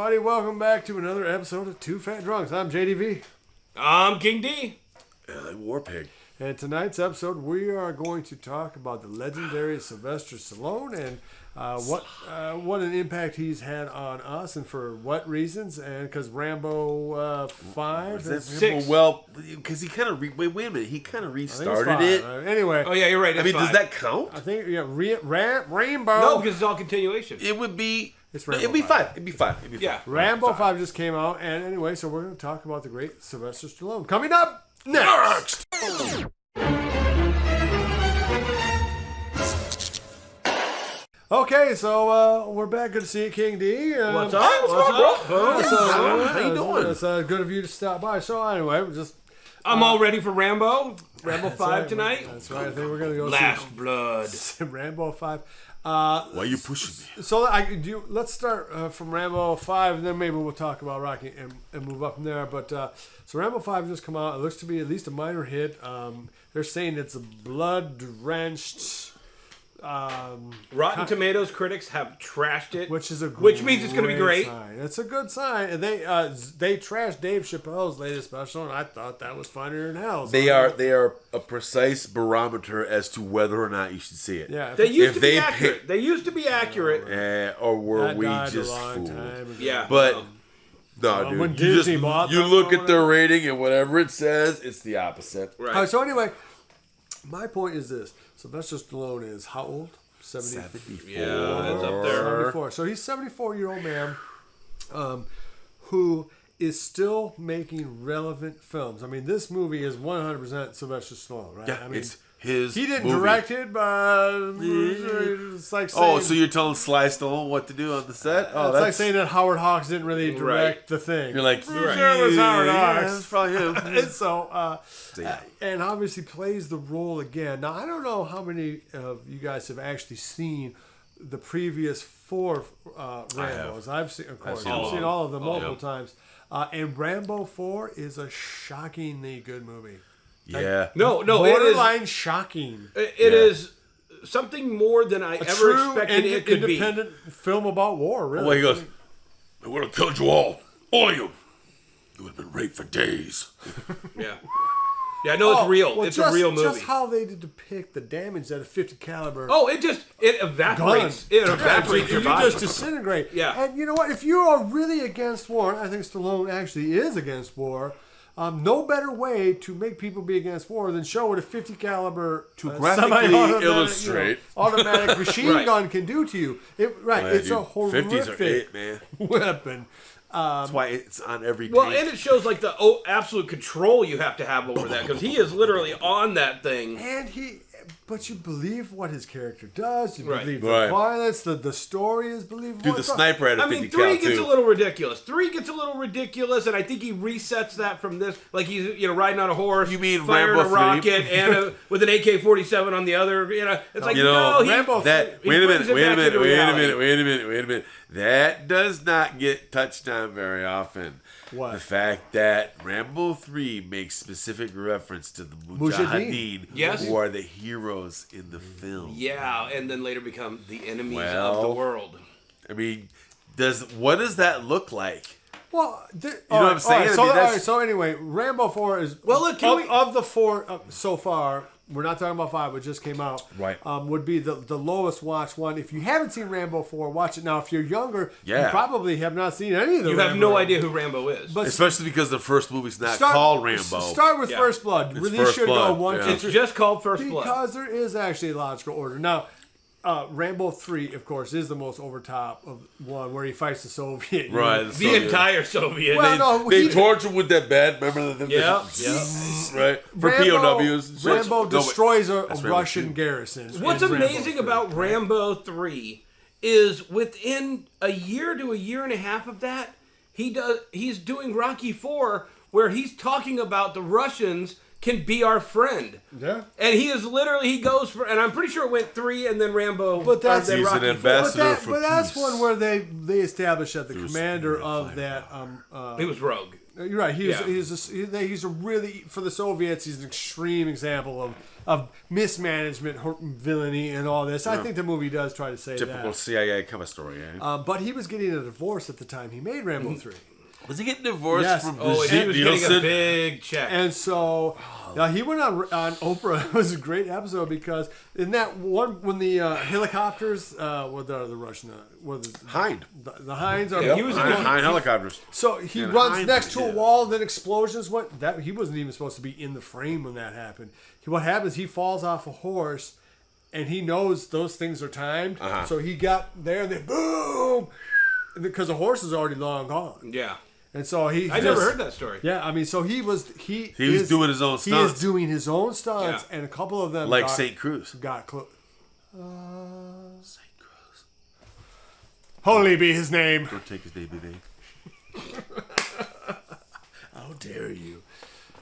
everybody. Welcome back to another episode of Two Fat Drunks. I'm JDV. I'm King D. And I'm Warpig. And tonight's episode, we are going to talk about the legendary Sylvester Stallone and what an impact he's had on us and for what reasons. And because Rambo 5 Is that 6? Well, because he kind of wait a minute, he kind of restarted it. Anyway, Oh yeah, you're right. I mean, does that count? I think Rambo. No, because it's all continuation. It would be. It's Rambo It'd be 5. five. It'd be five. It'd be Yeah. five. Rambo 5 just came out, and anyway, so we're going to talk about the great Sylvester Stallone coming up next. Okay, so we're back. Good to see you, King D. What's up? What's up? How you doing? It's good of you to stop by. So anyway, we're just I'm all ready for Rambo. Rambo 5 right. tonight. That's right. I think we're going to go Last Blood. see Rambo 5. Why are you pushing me? So let's start from Rambo 5, and then maybe we'll talk about Rocky and move up from there. But so Rambo 5 just come out. It looks to be at least a minor hit. They're saying it's a blood-drenched. Rotten Tomatoes critics have trashed it, Which means it's going to be great. Sign. It's a good sign. And they trashed Dave Chappelle's latest special, and I thought that was funnier than hell. So They are a precise barometer as to whether or not you should see it. Yeah, They used If to be they accurate. pick- They used to be accurate. Or were that we died just a long fooled? time ago. Yeah. But no, dude. when You Disney just bought you them look or at their whatever. rating and whatever it says, it's the opposite. Right. All right, so anyway, my point is this: Sylvester Stallone is how old? 74. Yeah, it's up there. 74. So he's a 74-year-old man who is still making relevant films. I mean, this movie is 100% Sylvester Stallone, right? Yeah, I mean, it's his. he didn't movie. direct it, but it's like saying, Oh, so you're telling Sly Stallone what to do on the set? Oh, it's like saying that Howard Hawks didn't really direct the thing. You're like, Sure, it was Howard Hawks. That's probably him. And so, and obviously plays the role again. Now, I don't know how many of you guys have actually seen the previous 4 Rambos. I've seen, of course, I've seen all of them multiple times. And Rambo 4 is a shockingly good movie. Yeah. No, it is. Borderline shocking. It is something more than I ever expected it could be. Independent film about war, really. Well, he goes, I would have killed you all of you. You would have been raped for days. Yeah. Yeah, no, it's real. Well, it's a real movie. Just how they depict the damage that a 50 caliber. Oh, it evaporates. Gun. It evaporates your You body. just disintegrate. Yeah. And you know what? If you are really against war, and I think Stallone actually is against war, no better way to make people be against war than show what a 50 caliber graphically semi-automatic, illustrate. automatic machine Right. gun can do to you. It's a horrific 50s are it, man. weapon. That's why it's on every Well, tank. and it shows like the absolute control you have to have over that because he is literally on that thing. But you believe what his character does. You Right. believe the Right. violence. The story is believable. Dude, the sniper had a 50 3 cal gets too. a little ridiculous. 3 gets a little ridiculous, and I think he resets that from this. Like he's riding on a horse, You mean firing Rambo a rocket, and with an AK-47 on the other. It's like no, Rambo That he wait a brings minute, it wait a back minute, into wait a reality. minute, wait a minute, wait a minute. That does not get touched on very often. What? The fact that Rambo 3 makes specific reference to the Mujahideen, Yes. who are the heroes in the film. Yeah, and then later become the enemies of Well, the world. I mean, what does that look like? Well, know what I'm saying? I mean, that's- So anyway, Rambo 4 is Well, look, of the 4 so far. We're not talking about 5, which just came out. Right. Would be the lowest watched one. If you haven't seen Rambo 4, watch it now. If you're younger, you Yeah. probably have not seen any of the. You Rambo. have no idea who Rambo is. But Especially because the first movie's not called Rambo. Start with Yeah. First Blood. It's Really First should go Blood, 1, yeah. 2, It's 3. just called First Blood. Because there is actually a logical order. Now, Rambo 3, of course, is the most over top of one where he fights the Soviet Union. Right. the entire Soviet. Well, no, They he- torture with that bed. Remember them? Yeah, Right. For Rambo, POWs. Rambo destroys a Rambo Russian 2. garrison. What's in Rambo amazing 3. about Rambo 3 is within a year to a year and a half of that, he's doing Rocky 4 where he's talking about the Russians can be our friend. Yeah. And he goes for, and I'm pretty sure it went 3 and then Rambo. But that's- then He's an Rocky 4. ambassador. for But that's peace. one where they established that the Through commander spirit of of that He was rogue. you're right. Yeah. He's a really, for the Soviets. He's an extreme example of of mismanagement, villainy, and all this. I think the movie does try to say Typical that. CIA cover story, yeah. But he was getting a divorce at the time he made Rambo 3. Was he getting divorced Yes. from Oh, he was Nielsen? getting a big check. And so now he went on Oprah. It was a great episode because in that one when the helicopters, what are the Russian? Hind. The Hinds are. Yeah, he was in Hind helicopters. So he And runs Hind, next to a yeah. wall, then explosions went. That he wasn't even supposed to be in the frame when that happened. What happens? He falls off a horse, and he knows those things are timed. So he got there, and then boom, because the horse is already long gone. Yeah. And so I never heard that story. Yeah, I mean, so he was He was doing his own He stunts. is doing his own stunts, Yeah. and a couple of them Like St. Cruz. got close. St. Cruz. Holy be his name! Don't take his baby name. How dare you?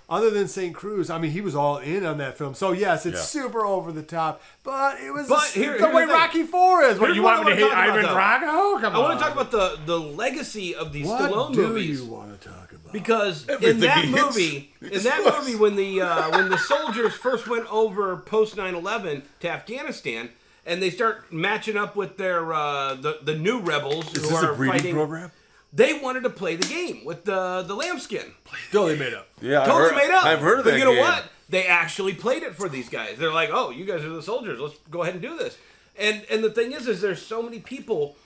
Other than St. Cruz, I mean, he was all in on that film. So yes, it's super over the top, but it was But the here's way the thing. Rocky IV is. What Here's you what want me I to wanna hate talk Ivan about, Drago? Come I on. want to talk about the legacy of these what Stallone do movies. you want to talk about? Because Everything in that he hits, movie, when the soldiers first went over post 9/11 to Afghanistan, and they start matching up with their the new rebels Is who this are a breeding fighting, program? they wanted to play the game with the lambskin. Totally made up. Yeah, Totally made up. I've heard of but that you know game. what? They actually played it for these guys. They're like, oh, you guys are the soldiers. Let's go ahead and do this. And the thing is there's so many people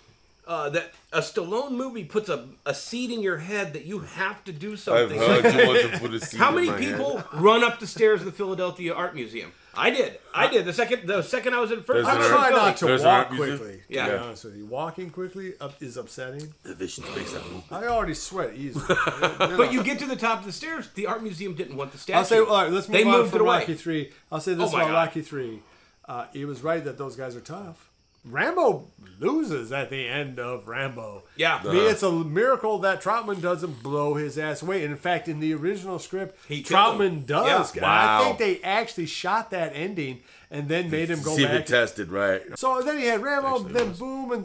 that a Stallone movie puts a seed in your head that you have to do I've something. heard you want to put a seed How in many my people head. run up the stairs of the Philadelphia Art Museum? I did. The second I was in first. There's I an try art- not to there's an walk art museum? quickly. Yeah. To be honest with you, walking quickly is upsetting. The Vision Space that movie. I already sweat easily. But you get to the top of the stairs. The art museum didn't want the statue. I'll say, all right, let's move They on moved from it away. Rocky 3. I'll say this Oh my about God. Rocky 3. It was right that those guys are tough. Rambo loses at the end of Rambo. Yeah. I mean, it's a miracle that Troutman doesn't blow his ass away. And in fact, in the original script, He killed him. Troutman does. Yeah. And I Wow. think they actually shot that ending and then made him go See if back. it tested, right? So then he had Rambo, Actually, then was. boom, and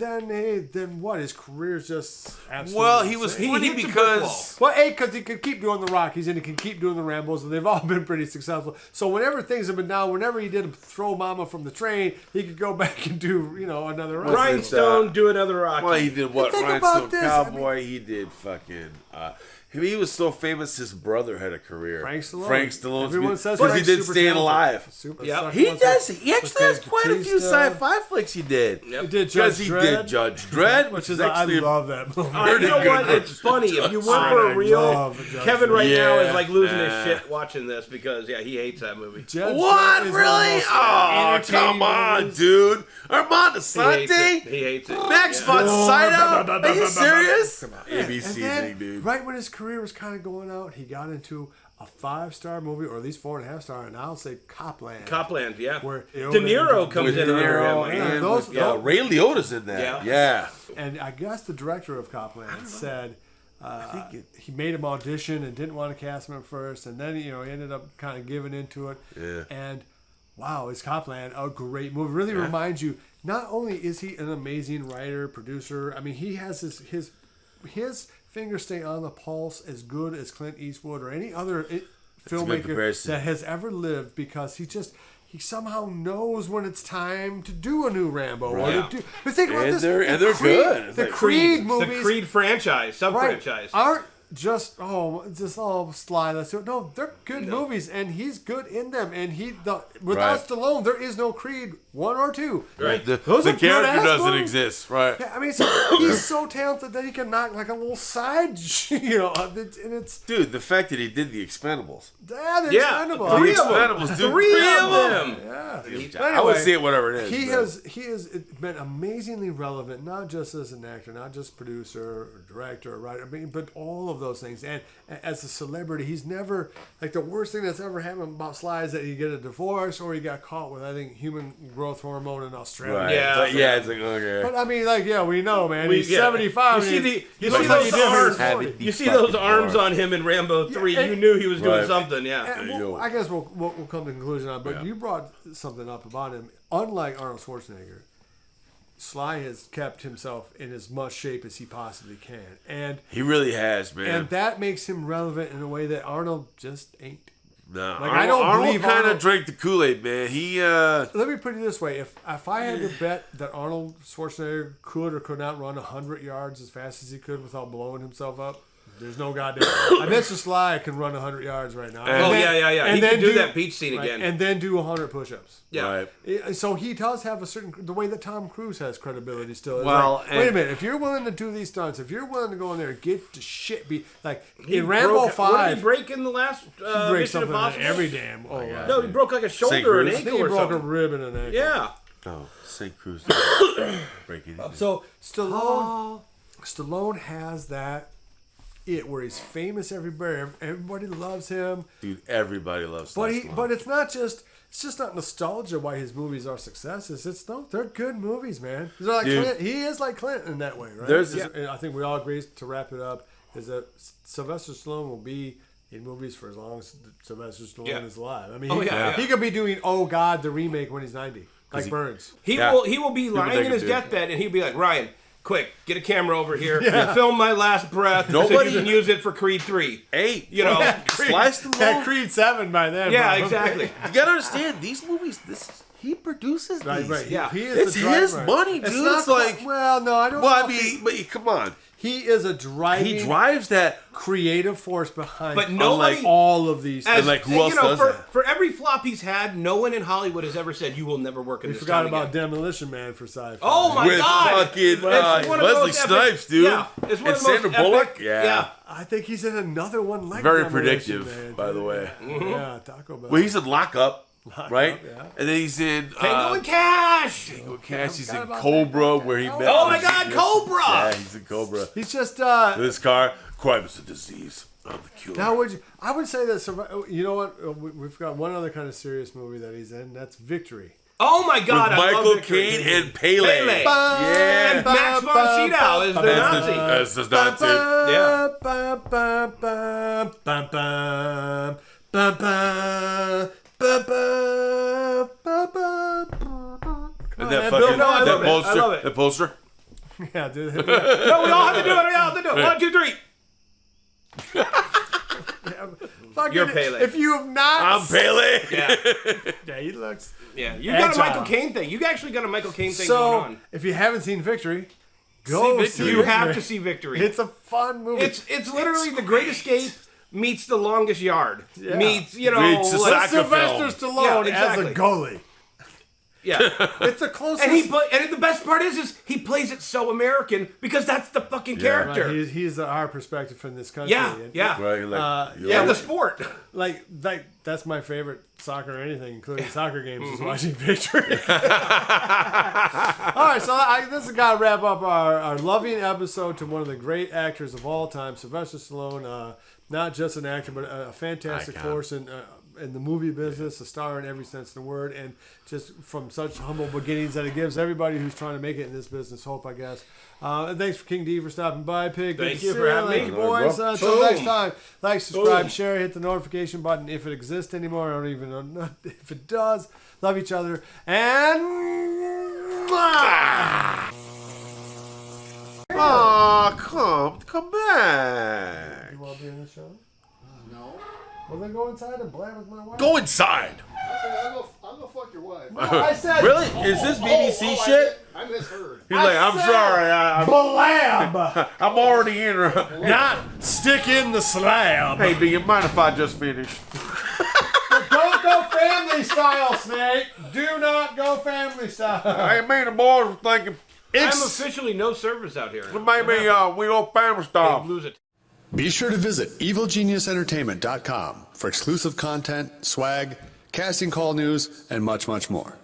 then what? His career's just absolutely Well, he was insane. funny hits a brick because Well, A, because he could keep doing the Rockies and he can keep doing the Rambos, and they've all been pretty successful. So whenever things have been down, whenever he did throw Mama from the train, he could go back and do, another Rocky. Rhinestone, do another Rocky. well, he did what? Think Rhinestone about this, Cowboy. He did fucking. He was so famous. His brother had a career. Frank Stallone. Frank Stallone. Everyone says because he Frank's did super Staying talented. Alive. Super Yep. sucker He ones does. like- He actually has with quite a few Batista. sci-fi flicks. He did. Yep. He did Because Judge he Dredd, did Judge Dredd, which is I actually love that movie. You know Pretty what? good. It's funny. If you want I for a real, love Judge Kevin right now Yeah. is like losing Nah. his shit watching this because he hates that movie. Judge What? Dredd is Really? one of the most Oh, entertaining come on, movies. dude. Armand He hates Asante? it. He hates it. Max Yeah. von Sydow? Are you serious? And ABC then, thing, dude. right when his career was kind of going out, he got into a 5-star movie, or at least 4.5-star, and I'll say Copland. Copland, yeah. Where De Niro comes With in De under Niro him. yeah, and those- with, Ray Liotta's in that. Yeah. Yeah. And I guess the director of Copland said he made him audition and didn't want to cast him at first, and then he ended up kind of giving into it. Yeah. And wow, is Copland a great movie? Really reminds you. Not only is he an amazing writer, producer. I mean, he has his fingers stay on the pulse as good as Clint Eastwood or any other filmmaker comparison. that has ever lived, because he somehow knows when it's time to do a new Rambo. Right. Or to do, but think about And this. they're- the and they're Creed- good. It's The like Creed The movies Creed franchise, sub-franchise. aren't just Sly. Let's do it. No, they're good movies, and he's good in them. And without Right. Stallone, there is no Creed 1 or 2. Right. The Those are character good-ass doesn't movies. exist, right? Yeah, I mean, he's so talented that he can knock like a little side, and it's Dude, the fact that he did the Expendables. they're Yeah, expendable. three The of them. Expendables, dude. Three of them. Yeah. I would say it whatever it is. He but- has been amazingly relevant, not just as an actor, not just producer or director or writer, but all of those things. And as a celebrity, he's never, like, the worst thing that's ever happened about Sly is that he get a divorce or he got caught with, I think, human growth hormone in Australia. Right. Yeah. But yeah, it's like, okay. But I mean, like, yeah, we know, man. He's Yeah. 75. You see and the- he you looks see like those he did when he was arms? 40. You see those fucking arms hard. on him in Rambo 3. and- You knew he was doing Right. something, yeah. And Yo. I guess we'll come to a conclusion on it, but Yeah. you brought something up about him. Unlike Arnold Schwarzenegger, Sly has kept himself in as much shape as he possibly can. And He really has, man. that makes him relevant in a way that Arnold just ain't. No, Like, I don't Arnold believe kind Arnold- of drank the Kool-Aid, man. He Let me put it this way: if I had to bet that Arnold Schwarzenegger could or could not run 100 yards as fast as he could without blowing himself up, there's no goddamn. I bet Sly can run 100 yards right now. Oh, yeah. And He then can do that beach scene right, again. and then do 100 push-ups. Yeah. right. So he does have a certain the way that Tom Cruise has credibility still. It's Well, like, wait a minute, if you're willing to do these stunts, if you're willing to go in there and get the shit beat, like in Rambo What did 5, he break in the last he breaks Mission something Impossible? every damn. Oh, No, he broke like a shoulder or an I ankle think he or broke a something. rib and an ankle. Yeah. Oh, St. Cruz. Breaking. So Stallone has that where he's famous everywhere. Everybody loves him. Dude, everybody loves But but it's not just. It's just not nostalgia why his movies are successes. They're good movies, man. They're like Dude. he is like Clinton in that way, right? There's And I think we all agree, to wrap it up, is that Sylvester Stallone will be in movies for as long as Sylvester Stallone is alive. I mean, he could be doing Oh God, the remake when he's 90, like Burns. He will be lying in his deathbed, and he'll be like, Ryan, quick, get a camera over here, film my last breath, so you can use it for Creed 3. Hey, You know, Slice the Yeah, Creed 7 by then. yeah, bro. exactly. You gotta understand, these movies, he produces Right, these. right. Yeah. He is It's the driver. his money, dude. It's It's not like- well, no, I don't. Well, know I if mean, but come on. he is a driving, He drives that. creative force behind. But nobody- unlike all of these. As, like, who else you know, does that? for every flop he's had, no one in Hollywood has ever said, you will never work in We this forgot town about again. Demolition Man for sci-fi. Oh my With God! fucking It's one of the Wesley most epic- Snipes, dude. Yeah, it's one And of the most Sandra Bullock. epic- Yeah. I think he's in another one like Very Demolition predictive, Man, by the dude. way. Yeah, Taco Bell. Well, he's in Lockup, right? Up, yeah. And then he's in Tango and Cash! Cash. He's forgot in about Cobra, where he met. Oh my God, Cobra! Yeah, he's in Cobra. He's just This car, crime is a disease. I'm the cure. now. I would say that you know what? We've got one other kind of serious movie that he's in. That's Victory. Oh my God, With I love Michael Victory. Caine and Pele. Pele. Yeah. And Max von Sydow is the Nazi. That's the Nazi. Yeah. And that Bill, fucking no, I that love it. poster. I love it. That poster. Yeah, dude. No, we all have to do it. We all have to do it. 1, 2, 3. Fucking, You're Pele. If you have not, I'm Pele. Yeah. Yeah, he looks. Yeah. You got a Agile. Michael Caine thing. You actually got a Michael Caine thing going So, on. if you haven't seen Victory, go Victory. see You have Victory. to see Victory. It's a fun movie. It's literally The Great Escape meets The Longest Yard. Yeah. Meets, you know, Meets the like, soccer Sylvester film. Stallone Yeah, exactly. as a goalie. yeah. It's the closest. And the best part is he plays it so American because that's the fucking character. Right, he's our perspective from this country. Yeah, And, yeah. Right, like, Yeah, the sport. Like that's my favorite soccer or anything, including soccer games, is watching Victory. All right, so this has got to wrap up our loving episode to one of the great actors of all time, Sylvester Stallone. Not just an actor, but a fantastic force in the movie business, a star in every sense of the word, and just from such humble beginnings that it gives everybody who's trying to make it in this business hope, I guess. And thanks for King D for stopping by, Pig. Good Thank to you see for having Thank me. you, boys. Bro. Until Boom. next time, like, subscribe, Boom. share, hit the notification button if it exists anymore. I don't even know if it does. Love each other. And... Aw, come back. You want to be in the show? No. Well, then go inside and blab with my wife. Go inside. I'll go fuck your wife. I said Really? Is this BBC shit? I misheard. He's like, I'm said- sorry. blab, I'm already in. not stick in the slab. Hey, do you mind if I just finish? Don't go family style, Snake. Do not go family style. Hey, me and the boys were thinking I'm officially no service out here. maybe we go family style. Lose it. Be sure to visit evilgeniusentertainment.com for exclusive content, swag, casting call news, and much, much more.